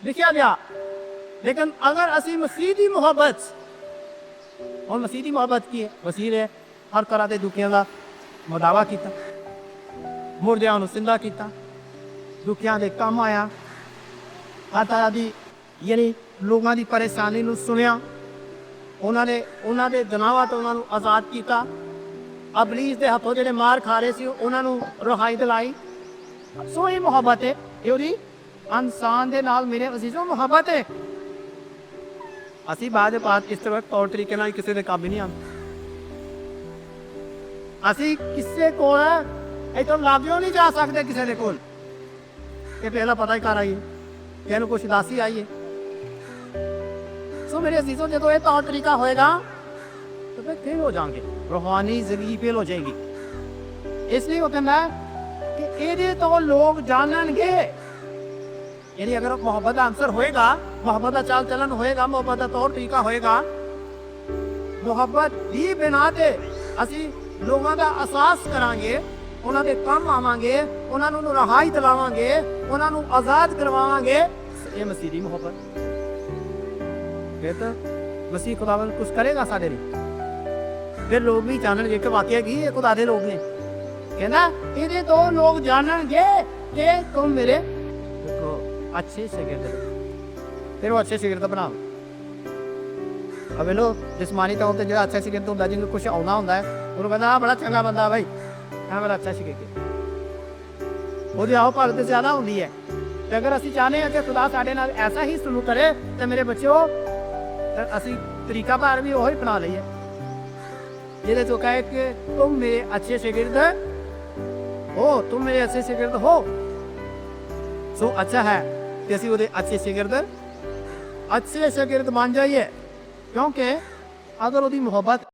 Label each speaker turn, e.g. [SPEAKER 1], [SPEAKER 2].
[SPEAKER 1] लिखा गया। लेकिन अगर असी मसीह की मुहब्बत और मसीह की मुहब्बत की है, मसीह ने हर तरह के दुखियां का मुदावा किया, मुर्दियां नूं जिंदा किया, दुखियां दे कम आया, हर तरह की यानी लोगों की परेशानी नूं सुनिया, उन्होंने दनावा तो उन्होंने आज़ाद किया, अबलीस के हाथों जो मार खा रहे थे उन्होंने रिहाई दिलाई। सो ये मुहब्बत है, ये इंसान के नाल मेरे अजीजों मुहब्बत है। असी बाद बात इस तरह तौर तरीके नाल किसी के काम नहीं आते। असी किसी को इतों लाभों नहीं जा सकते किसी के कोल कि पहला पता ही कर आइए, कहने कुछ दस ही आइए। सो मेरे अजीजों जो ये तौर तरीका होएगा तो फिर फेल हो जाएंगे, रूहानी जिंदगी फेल हो जाएगी। इसलिए वो कहना है कि ये तो लोग जाननगे, यानी अगर मोहब्बत का आंसर होएगा, मोहब्बत का चाल चलन होएगा, मोहब्बत का तौर तरीका होएगा, मोहब्बत ही बिना ते असी लोगों का एहसास करांगे, उन्होंने कम आवांगे, उन्होंने रहाई दिलावांगे, उन्होंने आज़ाद करवावांगे। ये मसीह दी मोहब्बत। फिर तो मसीह खुदावंद कुछ करेगा साढ़े लिए। फिर लोग भी जाननगे कि वाकई की ये खुदा दे लोग ने। कहना ये तो लोग जाननगे कि तुम मेरे अच्छे शागिर्द हो। फिर वो अच्छे शागिर्द बनाओ। अब लो जिसमानी तौर पर जो अच्छा शागिर्द होता है, जिन्हें कुछ आना होता है, उन्होंने कहना हाँ बड़ा चंगा बंदा भाई, हाँ बड़ा अच्छा शागिर्द। वो आओ भगत ज्यादा होती है। तो अगर असी चाहते हैं कि खुदा साढ़े नाल ऐसा ही सलूक करे तो मेरे बच्चों असी तरीका भार भी वही अपना लीए जिहदे चो कहे कि तुम मेरे अच्छे शागिर्द हो, तुम मेरे अच्छे शागिर्द हो। सो अच्छा है कि असी उहदे अच्छे शागिर्द बन जाइए, क्योंकि अगर उहदी मुहब्बत